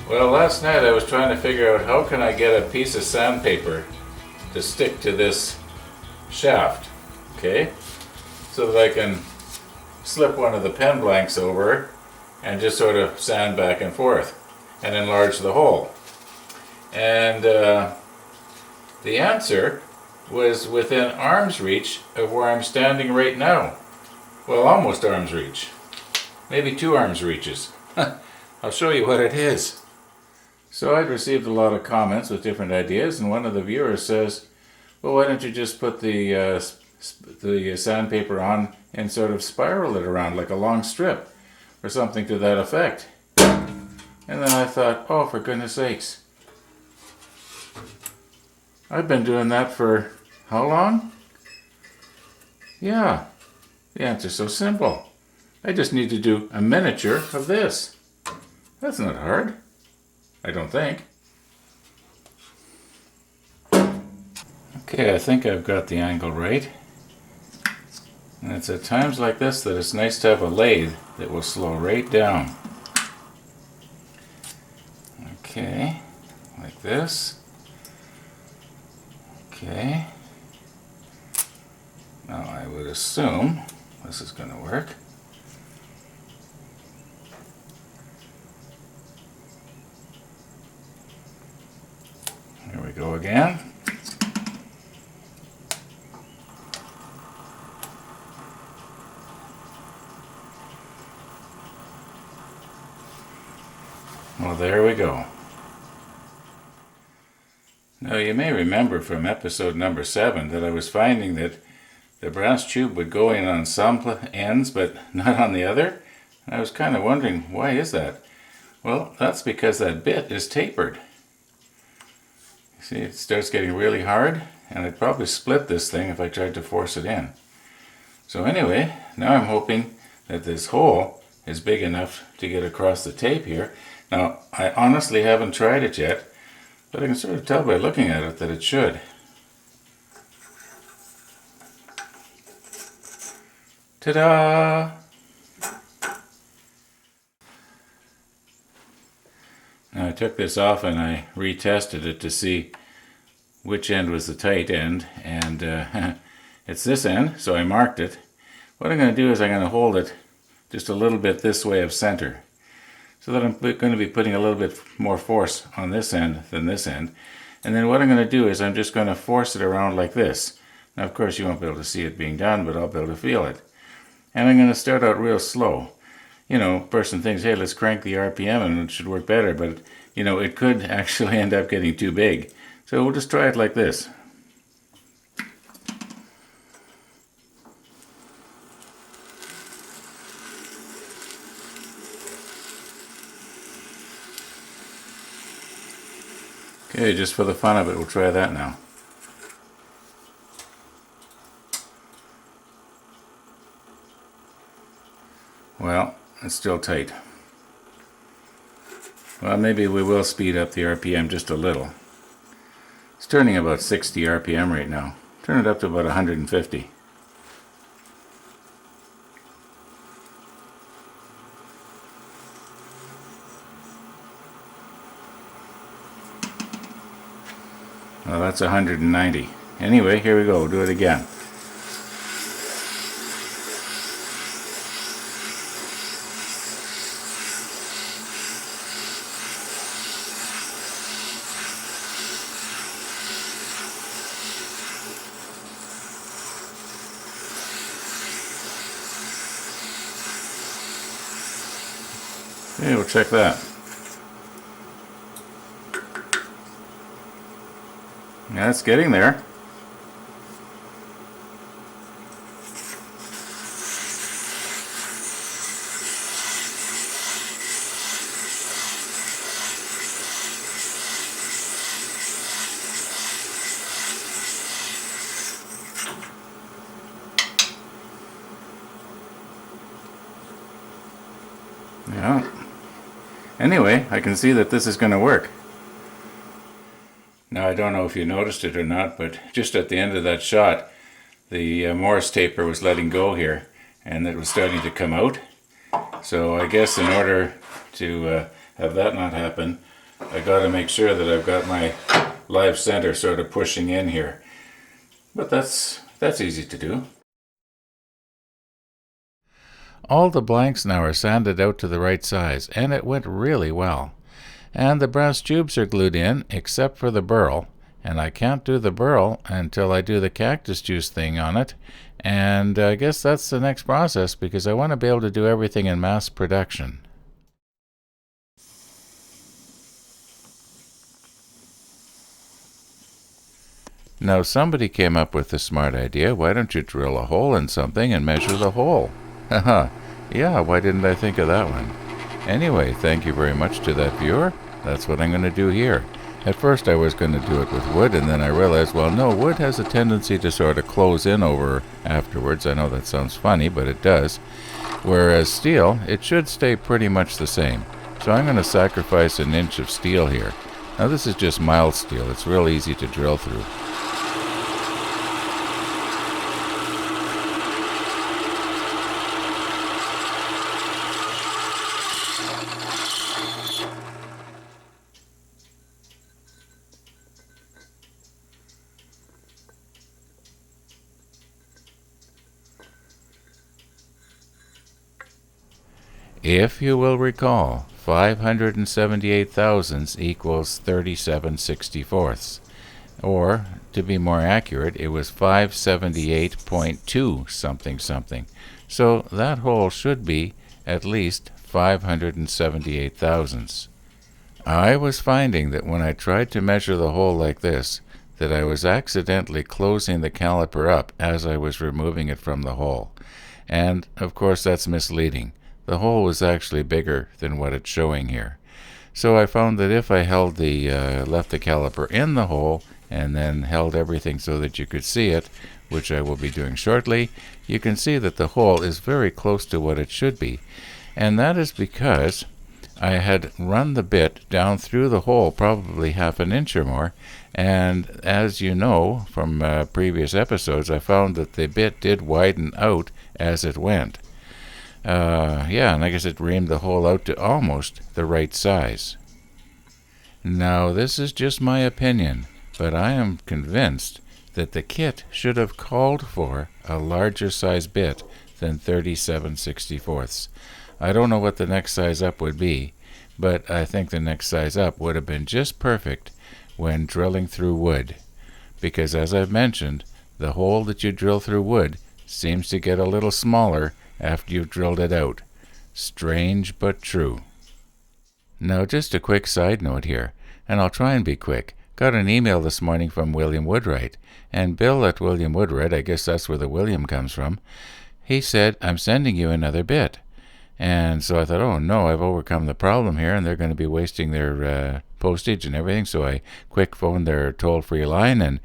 Well, last night I was trying to figure out how can I get a piece of sandpaper to stick to this shaft, okay? So that I can slip one of the pen blanks over and just sort of sand back and forth and enlarge the hole. And the answer was within arm's reach of where I'm standing right now. Well, almost arm's reach. Maybe 2 arms reaches. I'll show you what it is. So I'd received a lot of comments with different ideas, and one of the viewers says, well, why don't you just put the sandpaper on and sort of spiral it around like a long strip or something to that effect. And then I thought, oh, for goodness sakes. I've been doing that for how long? Yeah, the answer's so simple. I just need to do a miniature of this. That's not hard, I don't think. Okay, I think I've got the angle right. And it's at times like this that it's nice to have a lathe that will slow right down. Okay, like this. Okay. Now I would assume this is going to work. Here we go again. Well, there we go. Now you may remember from episode number 7 that I was finding that the brass tube would go in on some ends but not on the other. And I was kind of wondering, why is that? Well, that's because that bit is tapered. You see, it starts getting really hard, and I'd probably split this thing if I tried to force it in. So anyway, now I'm hoping that this hole is big enough to get across the tape here. Now, I honestly haven't tried it yet, but I can sort of tell by looking at it that it should. Ta-da! Now I took this off and I retested it to see which end was the tight end, and it's this end, so I marked it. What I'm going to do is I'm going to hold it just a little bit this way of center, so that I'm going to be putting a little bit more force on this end than this end. And then what I'm going to do is I'm just going to force it around like this. Now of course you won't be able to see it being done, but I'll be able to feel it. And I'm going to start out real slow. You know, person thinks, hey, let's crank the RPM and it should work better, but you know, it could actually end up getting too big. So we'll just try it like this. Okay, just for the fun of it, we'll try that now. Well, it's still tight. Well, maybe we will speed up the RPM just a little. It's turning about 60 RPM right now. Turn it up to about 150. Well, that's 190. Anyway, here we go. We'll do it again. Okay, we'll check that. Yeah, it's getting there. Yeah. Anyway, I can see that this is going to work. Now I don't know if you noticed it or not, but just at the end of that shot, the Morse taper was letting go here, and it was starting to come out. So I guess in order to have that not happen, I got to make sure that I've got my live center sort of pushing in here. But that's easy to do. All the blanks now are sanded out to the right size, and it went really well. And the brass tubes are glued in, except for the burl. And I can't do the burl until I do the cactus juice thing on it. And I guess that's the next process, because I want to be able to do everything in mass production. Now somebody came up with the smart idea, why don't you drill a hole in something and measure the hole? Haha, yeah, why didn't I think of that one? Anyway, thank you very much to that viewer. That's what I'm going to do here. At first I was going to do it with wood, and then I realized, well, no, wood has a tendency to sort of close in over afterwards. I know that sounds funny, but it does. Whereas steel, it should stay pretty much the same. So I'm going to sacrifice an inch of steel here. Now this is just mild steel. It's real easy to drill through. If you will recall, 578 thousandths equals 37/64. Or, to be more accurate, it was 578.2 something something. So that hole should be at least 578 thousandths. I was finding that when I tried to measure the hole like this, that I was accidentally closing the caliper up as I was removing it from the hole. And, of course, that's misleading. The hole was actually bigger than what it's showing here. So I found that if I held left the caliper in the hole and then held everything so that you could see it, which I will be doing shortly, you can see that the hole is very close to what it should be. And that is because I had run the bit down through the hole probably half an inch or more, and as you know from previous episodes, I found that the bit did widen out as it went. Yeah, and I guess it reamed the hole out to almost the right size. Now, this is just my opinion, but I am convinced that the kit should have called for a larger size bit than 37/64. I don't know what the next size up would be, but I think the next size up would have been just perfect when drilling through wood, because as I've mentioned, the hole that you drill through wood seems to get a little smaller after you've drilled it out. Strange but true. Now just a quick side note here, and I'll try and be quick. Got an email this morning from William Woodwright, and Bill at William Woodwright, I guess that's where the William comes from, he said, I'm sending you another bit. And so I thought, oh no, I've overcome the problem here, and they're going to be wasting their postage and everything. So I quick phoned their toll-free line, and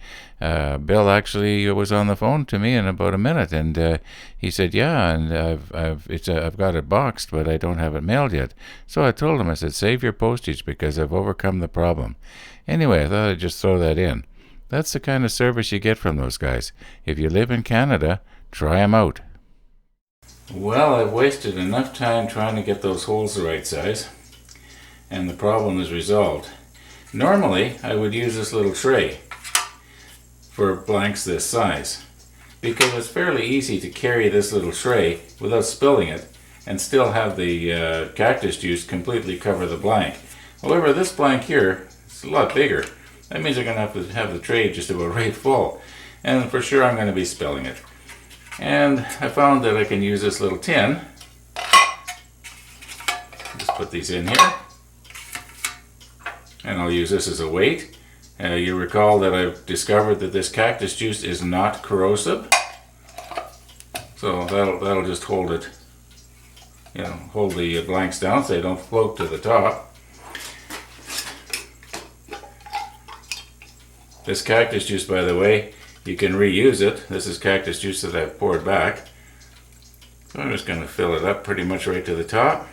Bill actually was on the phone to me in about a minute, and he said, yeah, and I've got it boxed, but I don't have it mailed yet. So I told him, I said, save your postage because I've overcome the problem. Anyway, I thought I'd just throw that in. That's the kind of service you get from those guys. If you live in Canada, try them out. Well, I've wasted enough time trying to get those holes the right size, and the problem is resolved. Normally, I would use this little tray for blanks this size, because it's fairly easy to carry this little tray without spilling it and still have the cactus juice completely cover the blank. However, this blank here is a lot bigger. That means I'm going to have the tray just about right full, and for sure I'm going to be spilling it. And I found that I can use this little tin. Just put these in here. And I'll use this as a weight. You recall that I've discovered that this cactus juice is not corrosive. So that'll just hold it, hold the blanks down so they don't float to the top. This cactus juice, by the way, you can reuse it. This is cactus juice that I've poured back. So I'm just going to fill it up pretty much right to the top.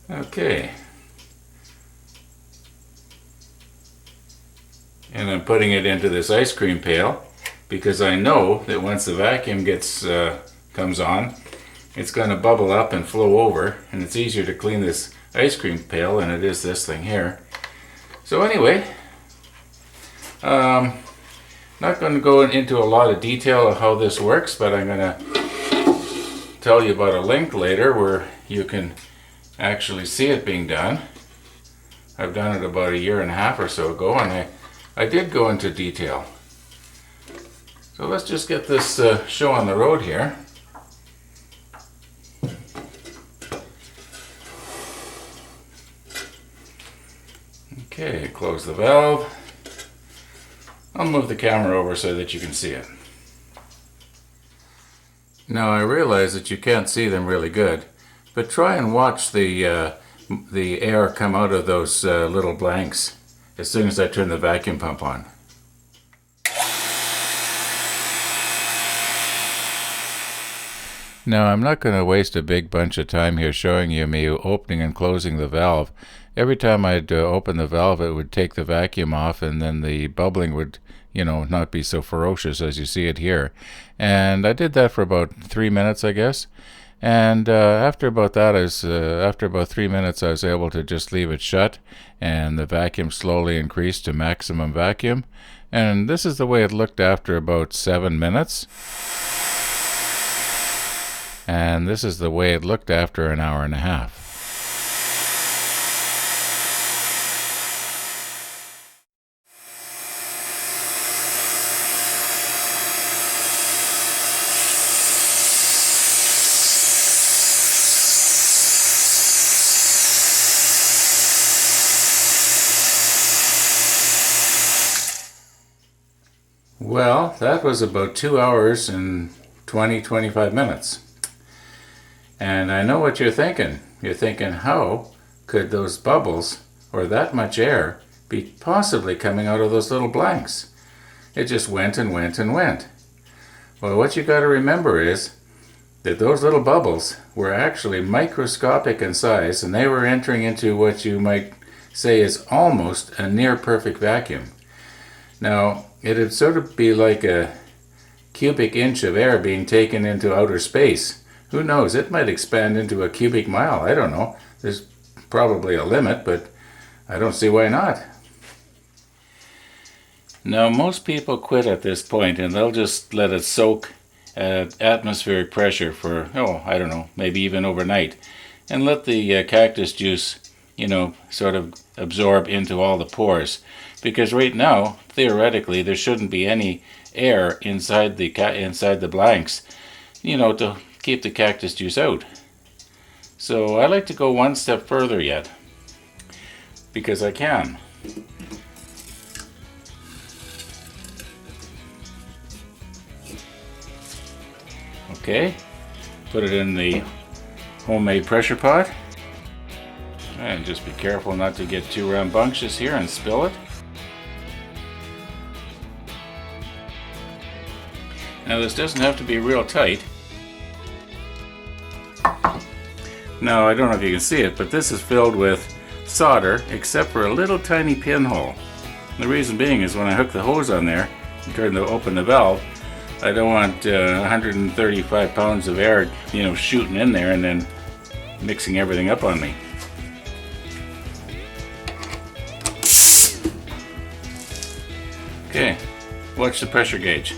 Okay. And I'm putting it into this ice cream pail because I know that once the vacuum comes on, it's going to bubble up and flow over, and it's easier to clean this ice cream pail than it is this thing here. So anyway, not going to go into a lot of detail of how this works, but I'm going to tell you about a link later where you can actually see it being done. I've done it about a year and a half or so ago, and I did go into detail. So let's just get this show on the road here. Okay, close the valve. I'll move the camera over so that you can see it. Now I realize that you can't see them really good, but try and watch the air come out of those little blanks as soon as I turn the vacuum pump on. Now I'm not going to waste a big bunch of time here showing you me opening and closing the valve. Every time I'd open the valve, it would take the vacuum off, and then the bubbling would, not be so ferocious as you see it here. And I did that for about 3 minutes, I guess. And after about 3 minutes, I was able to just leave it shut, and the vacuum slowly increased to maximum vacuum. And this is the way it looked after about 7 minutes. And this is the way it looked after an hour and a half. Well, that was about 2 hours and 25 minutes. And I know what you're thinking. You're thinking, how could those bubbles, or that much air, be possibly coming out of those little blanks? It just went and went and went. Well, what you got to remember is that those little bubbles were actually microscopic in size, and they were entering into what you might say is almost a near perfect vacuum. Now, it'd sort of be like a cubic inch of air being taken into outer space. Who knows? It might expand into a cubic mile. I don't know. There's probably a limit, but I don't see why not. Now, most people quit at this point, and they'll just let it soak at atmospheric pressure for, I don't know, maybe even overnight, and let the cactus juice, sort of absorb into all the pores. Because right now, theoretically, there shouldn't be any air inside the blanks, to keep the cactus juice out. So I like to go one step further yet, because I can. Okay, put it in the homemade pressure pot, and just be careful not to get too rambunctious here and spill it. Now this doesn't have to be real tight. Now I don't know if you can see it, but this is filled with solder except for a little tiny pinhole. The reason being is when I hook the hose on there and open the valve, I don't want 135 pounds of air, shooting in there and then mixing everything up on me. Okay, watch the pressure gauge.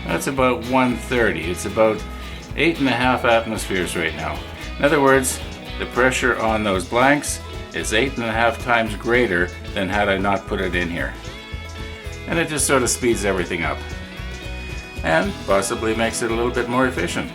That's about 130. It's about 8.5 atmospheres right now. In other words, the pressure on those blanks is 8.5 times greater than had I not put it in here. And it just sort of speeds everything up. And possibly makes it a little bit more efficient.